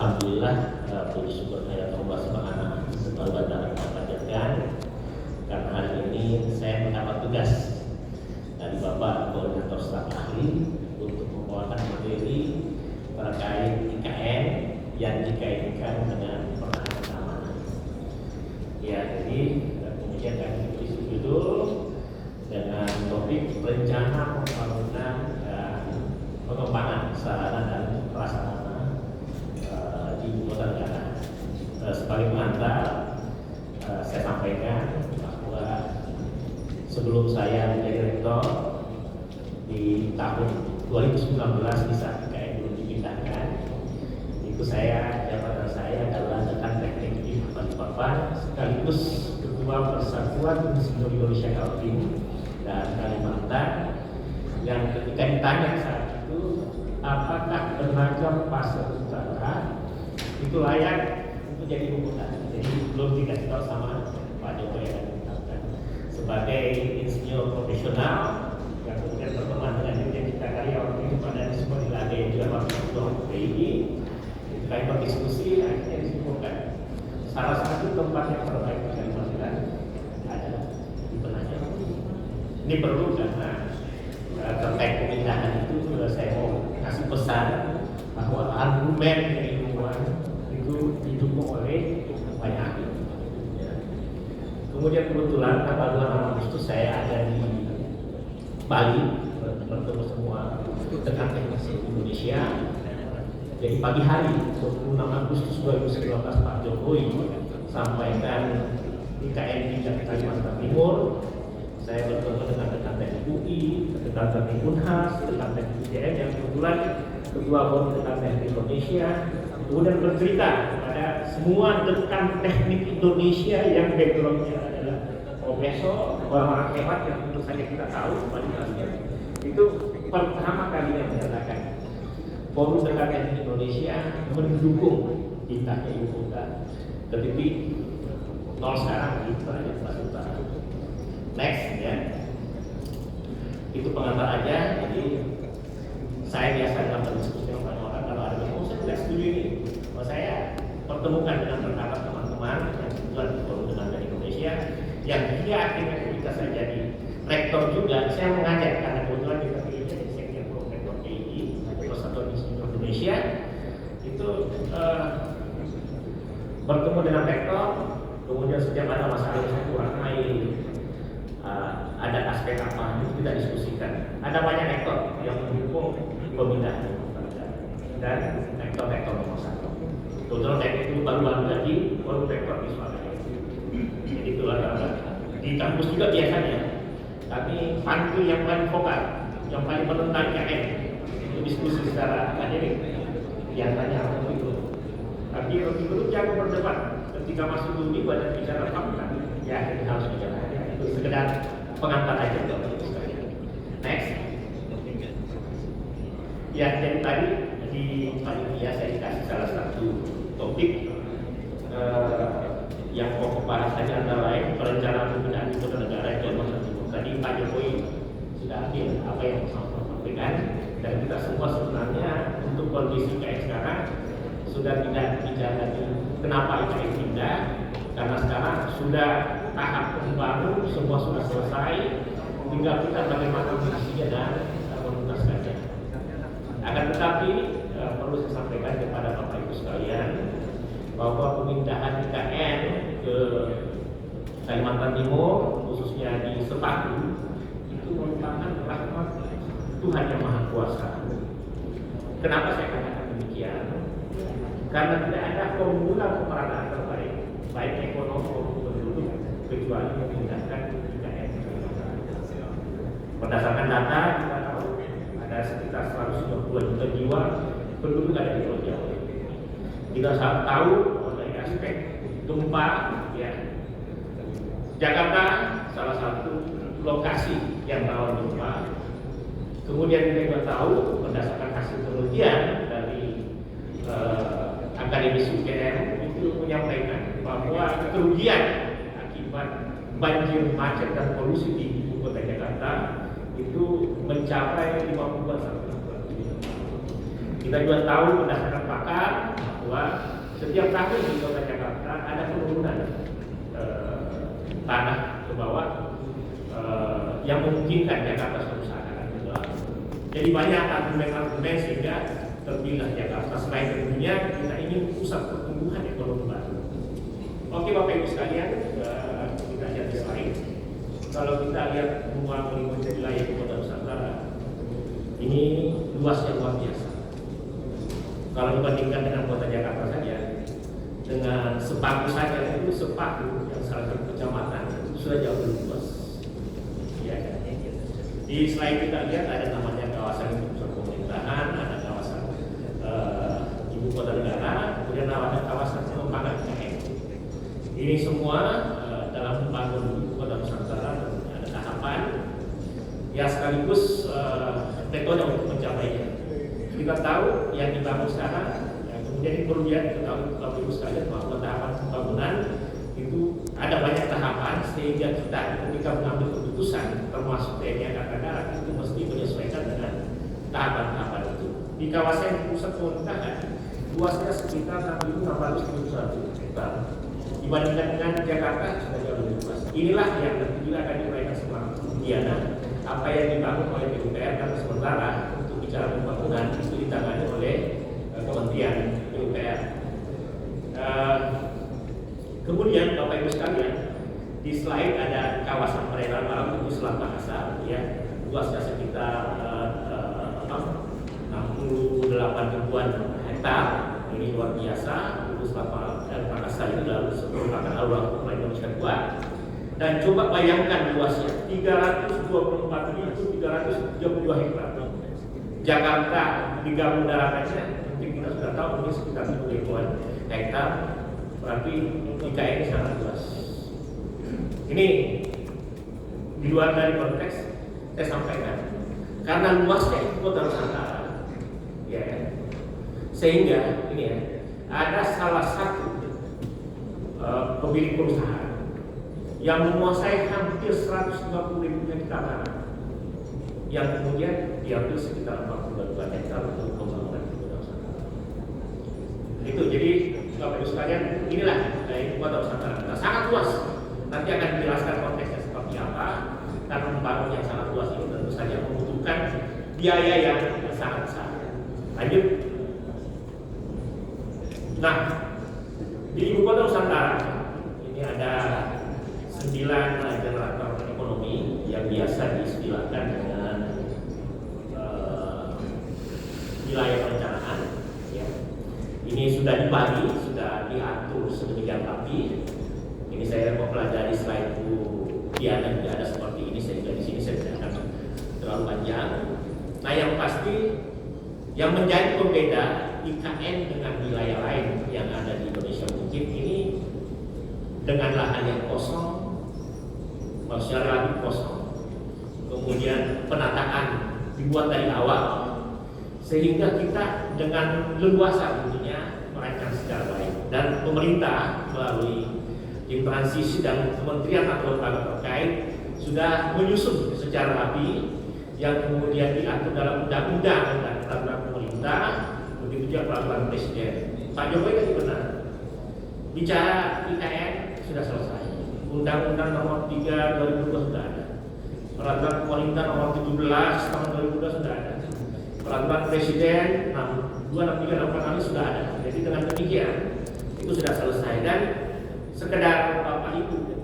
Alhamdulillah, puji syukur saya Allah Subhanahu wa Ta'ala panjatkan karena hari ini saya mendapat tugas dari Bapak Koordinator Staf Ahli untuk membawakan materi terkait IKN yang dikaitkan dengan pertahanan keamanan. Ya, jadi kemudian kami tulis judul dengan topik rencana pembangunan dan pengembangan sarana dan prasarana di ibu kota negara. Sebagai pengantar, saya sampaikan bahwa sebelum saya menjadi rektor di tahun 2019 di saat IKN belum dipindahkan, itu jabatan saya adalah dekan teknik di Balikpapan sekaligus Ketua Persatuan Insinyur Indonesia Kaltim dan Kalimantan, yang ketika ditanya saat itu apakah Penajam Pasir Utara itu layak untuk jadi ibu kota, jadi belum dikasih tahu sama Pak Jokowi yang menetapkan sebagai insinyur profesional yang kemudian berteman dengan Dirjen Cipta Karya waktu itu pada semua Ilaga yang juga waktu ketua PII. Kami berdiskusi, akhirnya disimpulkan salah satu tempat yang terbaik di Kalimantan adalah di Penajam. Ini perlu karena terkait pemindahan itu saya mau kasih pesan bahwa argumen keilmuan itu didukung oleh banyak ahli. Kemudian kebetulan tanggal 2 Agustus saya ada di Bali bertemu semua rekan teknik Indonesia. Jadi pagi hari 26 Agustus 2019 Pak Jokowi sampaikan IKN di Kalimantan Timur. Saya bertemu dengan rekan teknik UI, rekan teknik Unhas, rekan teknik UGM yang kebetulan Ketua Forum Rekan Teknik Indonesia, kemudian bercerita kepada semua rekan teknik Indonesia yang backgroundnya adalah profesor, orang-orang hebat yang tentu saja kita tahu kualitasnya. Itu pertama kalinya menyatakan Forum Rekan Teknik Indonesia mendukung pindahnya ibu kota ke titik 0 sekarang di Penajam Pasir Utara. Next ya, itu pengantar aja. Jadi saya biasa dalam berdiskusi dengan orang kalau ada yang saya tidak setuju ini, saya pertemukan dengan rekan teman-teman yang kebetulan di Forum Rekan Teknik Indonesia yang dia akhirnya ketika saya jadi rektor juga, saya mengajak karena kebetulan kita pilihnya di sekjen Forum Rektor PII Persatuan Insinyur Indonesia itu bertemu dengan rektor, kemudian setiap ada masalah yang saya kurang ada aspek apa itu kita diskusikan. Ada banyak rektor yang mendukung pemindahan dan rektor-rektor nomor 1. Kebetulan saya itu baru-baru lagi baru rektor di Surabaya. Jadi itulah di kampus juga biasanya kami panggil yang paling vokal, yang paling menentang IKN itu diskusi secara akademik. Biasanya apa itu? Tapi Rocky jangan berdebat. Ketika masuk dulu banyak bicara fakta, ya ini harus bicara. Itu sekedar pengantar aja untuk itu sekalian. Next. Ya, jadi tadi di panitia saya dikasih salah satu topik yang pokok bahasannya antara lain perencanaan pembinaan ibu kota negara di Kalimantan Timur. Tadi Pak Jokowi sudah ambil apa yang saya sampaikan dan kita semua sebenarnya untuk kondisi kayak sekarang sudah tidak bicara lagi kenapa IKN pindah, karena sekarang sudah tahap membangun, semua sudah selesai, tinggal kita bagaimana mengisinya dan menuntaskannya. Akan tetapi perlu saya sampaikan kepada Bapak Ibu sekalian bahwa pemindahan IKN ke Kalimantan Timur, khususnya di Sepaku, itu merupakan rahmat Tuhan Yang Maha Kuasa. Kenapa saya katakan demikian? Karena tidak ada formula pemerataan terbaik, baik ekonomi maupun penduduk, kecuali memindahkan IKN. Berdasarkan data kita tahu ada sekitar 192 juta jiwa penduduk ada di Pulau Jawa. Kita tahu dari aspek gempa, ya Jakarta salah satu lokasi yang rawan gempa. Kemudian kita tahu berdasarkan hasil penelitian dari Akademisi UGM itu menyampaikan bahwa kerugian akibat banjir, macet dan polusi di ibu kota Jakarta itu mencapai 50 sampai 60. Kita juga tahu berdasarkan pakar bahwa Setiap tahun di Kota Jakarta ada penurunan tanah ke bawah yang memungkinkan Jakarta suatu saat akan bergerak. Jadi banyak argumen-argumen sehingga terpilih Jakarta. Selain tentunya kita ingin pusat pertumbuhan ekonomi baru. Oke Bapak Ibu sekalian, kita lihat di slide. Kalau kita lihat ruang lingkup wilayah Ibu Kota Nusantara, ini luasnya luar biasa. Kalau dibandingkan dengan Kota Jakarta saja, dengan Sepaku saja itu Sepaku yang salah satu kecamatan itu sudah jauh lebih luas. Ya. Di slide kita lihat ada namanya kawasan pusat pemerintahan, ada kawasan ibu kota negara, kemudian ada kawasan pengembangan IKN. Ini semua dalam membangun ibu kota Nusantara ada tahapan, ya sekaligus metode untuk mencapainya. Kita tahu yang dibangun sekarang, kemudian perlu diketahui Bapak Ibu sekalian bahwa tahapan pembangunan itu ada banyak tahapan sehingga kita ketika mengambil keputusan termasuk TNI Angkatan Darat itu mesti menyesuaikan dengan tahapan-tahapan itu. Di kawasan pusat pemerintahan luasnya sekitar 6.671 hektar. Dibandingkan dengan Jakarta sudah jauh lebih luas. Inilah yang nanti juga akan diuraikan sama Diana. Apa yang dibangun oleh PUPR karena sementara untuk bicara pembangunan itu ditangani oleh Kementerian PUPR. Kemudian Bapak Ibu sekalian, di slide ada kawasan perairan laut itu Selat Makassar, ya, luasnya sekitar 68 ribuan hektar. Ini luar biasa. Itu Selat Makassar ini lalu merupakan alur Indonesia kuat. Dan coba bayangkan luasnya 324.332 hektar. Jakarta digabung daratannya, mungkin kita sudah tahu ini sekitar 1 ribuan hektar. Berarti IKN ini sangat luas. Ini di luar dari konteks saya sampaikan, karena luasnya ibu kota Nusantara, ya, sehingga ini ya, ada salah satu pemilik perusahaan yang menguasai hampir 150.000 hektar tanah, yang kemudian diambil sekitar 42 hektar untuk pembangunan ibu kota Nusantara. Itu jadi Bapak Ibu sekalian, inilah ibu kota Nusantara kita sangat luas. Nanti akan dijelaskan konteksnya seperti apa. Karena membangun yang sangat luas ini tentu saja membutuhkan biaya yang sangat besar. Lanjut. Nah, di ibu kota Nusantara ini ada 9 generator ekonomi yang biasa diistilahkan dengan wilayah perencanaan. Ya. Ini sudah dibagi, sudah diatur sedemikian rapi. Ini saya mempelajari slide Bu Diana juga ada seperti ini, sehingga di sini saya tidak akan terlalu panjang. Nah, yang pasti yang menjadi pembeda IKN dengan wilayah lain yang ada di Indonesia mungkin ini dengan lahan yang kosong, maksudnya relatif kosong, kemudian penataan dibuat dari awal, sehingga kita dengan leluasa tentunya merancang secara baik. Dan pemerintah melalui tim transisi dan kementerian atau lembaga terkait sudah menyusun secara rapi yang kemudian diatur dalam undang-undang dan peraturan pemerintah, begitu juga peraturan presiden. Pak Jokowi tadi benar, bicara IKN sudah selesai. Undang-undang nomor 3 2002 sudah ada, peraturan pemerintah nomor 17 tahun 2002 sudah ada, peraturan presiden 263 sudah ada. Jadi dengan demikian itu sudah selesai. Dan sekedar Bapak Ibu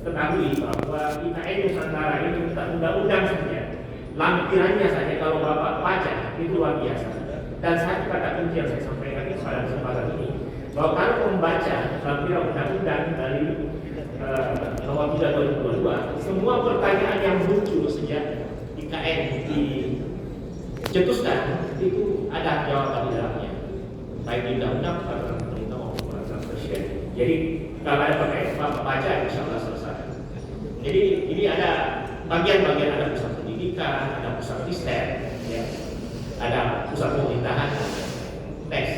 ketahui bahwa IKN Nusantara ini kita undang-undang saja, lampirannya saja kalau Bapak baca itu luar biasa. Dan saya kata kunci yang saya sampaikan pada kesempatan ini, bahwa kalau membaca lampiran undang-undang dari nomor 3 2022, semua pertanyaan yang muncul sejak IKN dicetuskan itu ada jawaban di dalamnya, baik di undang-undang peraturan pemerintah maupun peraturan presiden. Jadi kalau ada pertanyaan Bapak baca, insya Allah selesai. Jadi ini ada bagian-bagian, ada pusat pendidikan, ada pusat riset, ya, ada pusat pemerintahan, teks.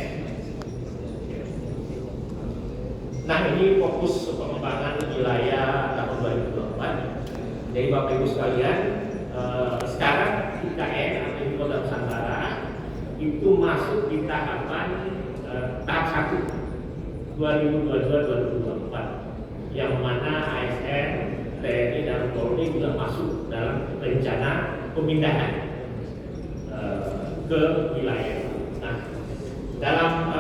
Nah, ini fokus pengembangan wilayah tahun 2024. Jadi Bapak Ibu sekalian, sekarang IKN atau Ibu Kota Nusantara itu masuk di tahapan tahap 1 2022-2024 yang mana ASN, TNI dan Polri juga masuk dalam rencana pemindahan ke wilayah. Nah, dalam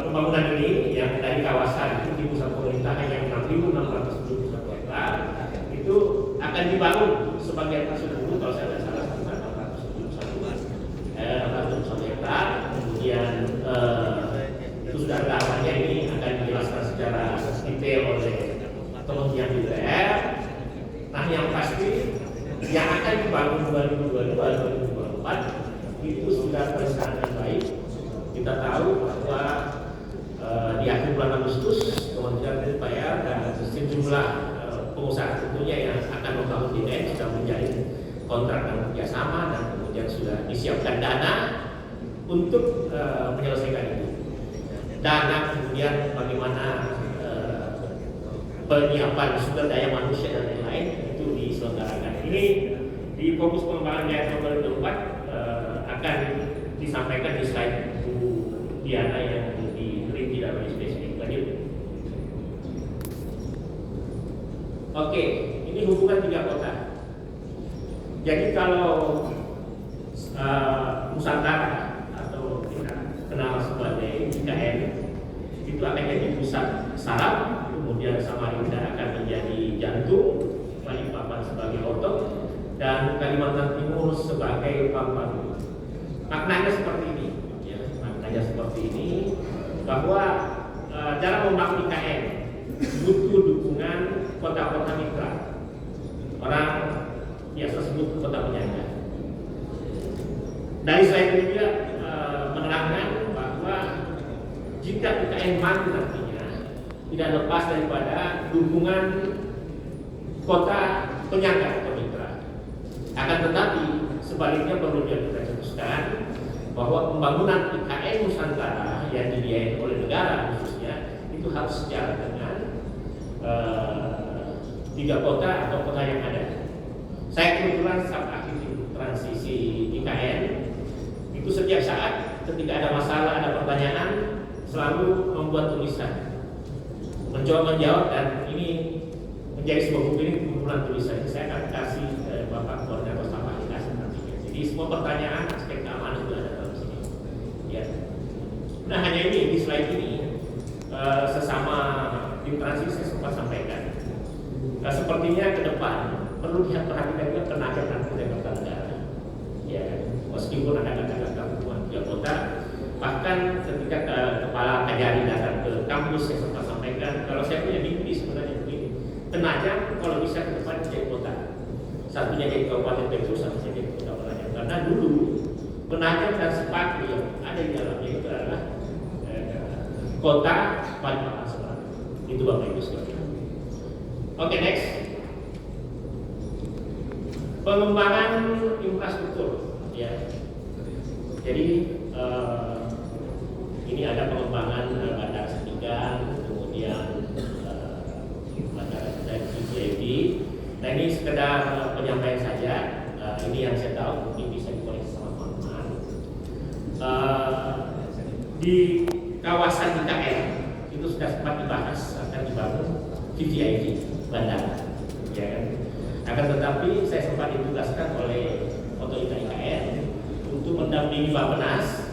pembangunan ini yang dari kawasan di pusat pemerintahan yang 6.671 hektar itu akan dibangun sebagian sudah dulu kalau saya tidak salah 671 hektar, kemudian itu sudah tahapannya ini akan dijelaskan secara detail oleh Kementerian DPR. Nah, yang pasti yang akan dibangun 2022-2024 itu sudah terencana baik. Kita tahu bahwa di akhir bulan Agustus Kementerian DPR dan sejumlah pengusaha tentunya yang akan membangun IKN sudah menjalin kontrak dan kerjasama dan kemudian sudah disiapkan dana untuk menyelesaikan itu. Dana kemudian bagaimana penyiapan sumber daya manusia dan lain-lain itu diselenggarakan. Ini di fokus pengembangan daerah 2024 akan disampaikan di slide Bu Diana yang lebih rinci dan lebih spesifik. Lanjut. Oke, ini hubungan 3 kota. Jadi kalau Nusantara atau kita kenal sebagai IKN itu akan jadi pusat saraf, kemudian Samarinda akan menjadi jantung, Balikpapan sebagai otot, dan Kalimantan Timur sebagai paru-paru. Maknanya seperti ini, ya, maknanya seperti ini bahwa dalam membangun IKN butuh dukungan kota-kota mitra. Orang biasa sebut kota penyangga. Dari slide ini juga menerangkan bahwa jika IKN maju nantinya tidak lepas daripada dukungan kota penyangga atau mitra. Akan tetapi sebaliknya perlu kita jelaskan bahwa pembangunan IKN Nusantara yang dibiayai oleh negara khususnya itu harus sejalan dengan 3 kota atau kota yang ada. Saya kebetulan saat akhir transisi IKN itu setiap saat ketika ada masalah, ada pertanyaan selalu membuat tulisan, mencoba menjawab, dan ini menjadi sebuah buku ini kumpulan tulisan. Saya akan kasih Bapak Koordinator Staf Ahli nantinya. Jadi semua pertanyaan aspek keamanan itu ada dalam sini. Ya. Nah, hanya ini di slide ini sesama tim transisi saya sempat sampaikan. Sepertinya ke depan perlu diperhatikan juga tenaga negara. Ya, meskipun ada gabungan 3 kota, bahkan ketika kepala Kajari datang ke kampus saya sempat sampaikan kalau saya punya mimpi sebenarnya begini, Penajam kalau bisa ke depan jadi kota, satunya jadi Kabupaten Petrus, satunya jadi kota Penajam, karena dulu Penajam dan Sepatu yang ada di dalamnya itu adalah kota Balikpapan Selatan. Itu Bapak Ibu sekalian. Oke, next. Pengembangan infrastruktur, ya. Jadi ini ada pengembangan bandara Setigan, kemudian bandara CGID. Nah, ini sekedar penyampaian saja. Ini yang saya tahu mungkin bisa dikoreksi sama teman-teman. Di kawasan IKN itu sudah sempat dibahas akan dibangun VVIP bandara, ya kan? Akan tetapi saya sempat ditugaskan oleh otoritas IKN untuk mendampingi Bappenas,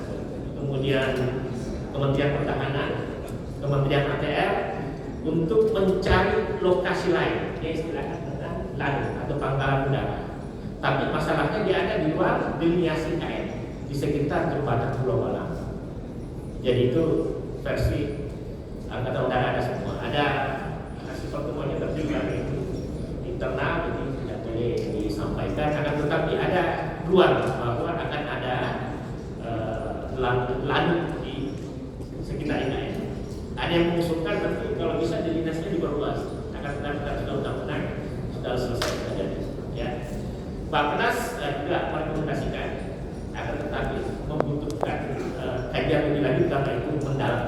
kemudian Kementerian Pertahanan, Kementerian ATR untuk mencari lokasi lain, yang istilahnya lain atau pangkalan udara. Tapi masalahnya dia ada di luar delineasi IKN, di sekitar jembatan Pulau Balang. Jadi itu versi Angkatan Udara ada semua. Ada hasil pertemuannya tertinggal itu internal, jadi tidak boleh disampaikan. Akan tetapi ada ruang bahwa akan ada lanut di sekitar IKN. Ada yang mengusulkan tapi kalau bisa delineasinya diperluas. Akan tetapi kita sudah sudah selesai terjadi. Ya, Bappenas juga merekomendasikan, akan tetapi membutuhkan kajian lebih lanjut karena itu mendalam.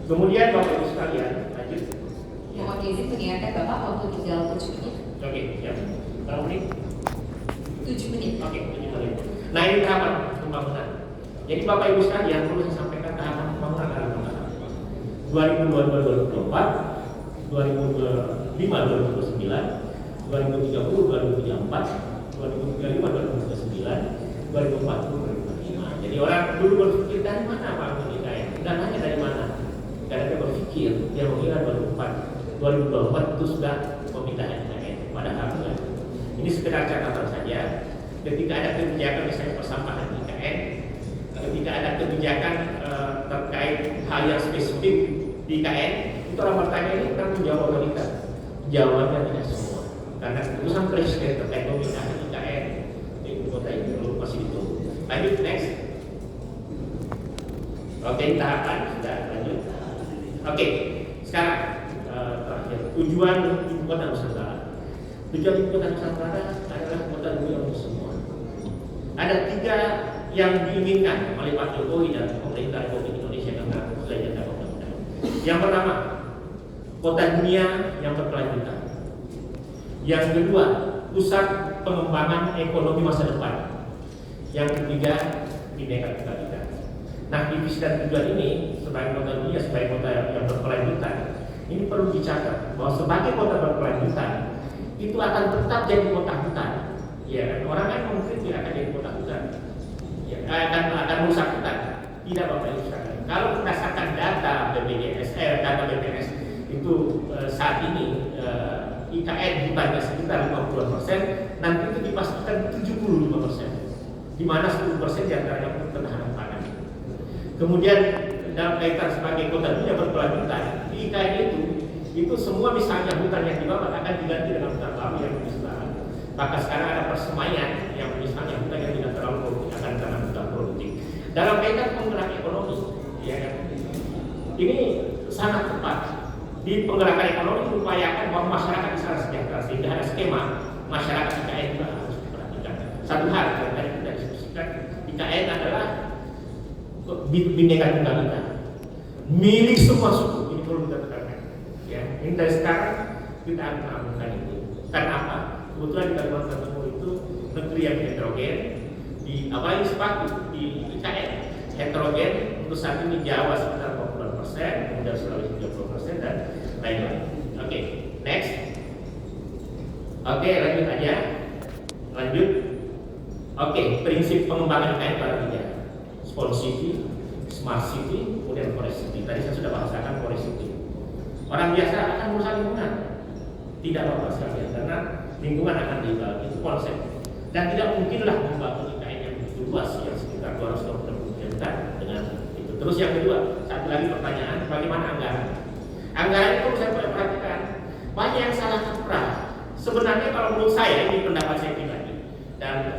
Kemudian Bapak Ibu sekalian, lanjut. Mohon izin mengingatkan Bapak waktu tinggal 7 menit. Oke, ya. Berapa menit? 7 menit. Oke, 7 menit. Nah, ini tahapan pembangunan. Jadi Bapak Ibu sekalian perlu saya sampaikan tahapan pembangunan adalah 2022-2024, 2025-2029, 2030-2034, 2035-2039, 2040-2045. Jadi orang dulu berpikir dari mana Pak IKN? Dananya dari mana? Karena dia berpikir, dia mengira 2024 itu sudah pemindahan IKN. Padahal enggak. Ini sekedar catatan saja. Ketika ada kebijakan misalnya persampahan IKN, ketika ada kebijakan terkait hal yang spesifik di IKN, itu orang bertanya ini tanggung jawab otoritas. Jawabannya tidak semua. Karena keputusan presiden terkait pemindahan IKN di ibu kota itu masih ditunggu. Lanjut next. Oke, tahapan sudah lanjut. Oke, sekarang terakhir tujuan ibu kota Nusantara. Tujuan ibu kota Nusantara adalah kota dunia untuk semua. Ada 3 yang diinginkan oleh Pak Jokowi dan pemerintah Republik Indonesia karena sudah jatah undang-undang. Yang pertama, kota dunia yang berkelanjutan. Yang kedua, pusat pengembangan ekonomi masa depan. Yang ketiga, Bhinneka Tunggal Ika. Nah, di visi dan tujuan ini sebagai kota dunia, sebagai kota yang berkelanjutan, ini perlu dicatat bahwa sebagai kota berkelanjutan itu akan tetap jadi kota hutan. Ya, orang kan mungkin tidak akan jadi kota hutan. Ya, akan merusak hutan. Tidak Bapak Ibu sekalian. Kalau berdasarkan data BPJS, data BPS itu saat ini IKN hutannya sekitar 50%, nanti itu dipastikan 75%, di mana 10% diantaranya untuk pertahanan pangan. Kemudian dalam kaitan sebagai kota dunia berkelanjutan, di IKN itu semua misalnya hutan yang dibabat akan diganti dengan hutan baru yang lebih setara. Maka sekarang ada persemaian yang misalnya hutan yang tidak terlalu produktif akan tanam hutan produktif. Dalam kaitan penggerak ekonomi, ya kan? Ini sangat tepat. Di penggerakan ekonomi diupayakan bahwa masyarakat bisa sejahtera, sehingga ada skema masyarakat IKN juga harus diperhatikan. Satu hal yang tadi kita diskusikan, IKN adalah Bhinneka Tunggal Ika, milik semua suku. Ini perlu kita tekankan. Ya, ini dari sekarang kita akan melakukan itu. Karena apa? Kebetulan di Kalimantan Timur itu negeri yang heterogen, di awalnya sepakat di IKN heterogen. Untuk saat ini Jawa sekitar 40%, kemudian Sulawesi 30% dan lain-lain. Oke, next. Oke, lanjut aja. Lanjut. Oke, prinsip pengembangan IKN pada 3. Smart City, Smart City, kemudian Forest City. Tadi saya sudah bahasakan Forest City. Orang biasa akan merusak lingkungan. Tidak apa-apa sekalian, karena lingkungan akan dibagi. Itu konsep. Dan tidak mungkinlah membangun IKN yang begitu luas, yang sekitar 220 hektar dengan itu. Terus yang kedua, satu lagi pertanyaan, bagaimana anggaran? Anggaran itu saya perhatikan banyak yang salah kaprah. Sebenarnya kalau menurut saya, ini pendapat saya pribadi, dan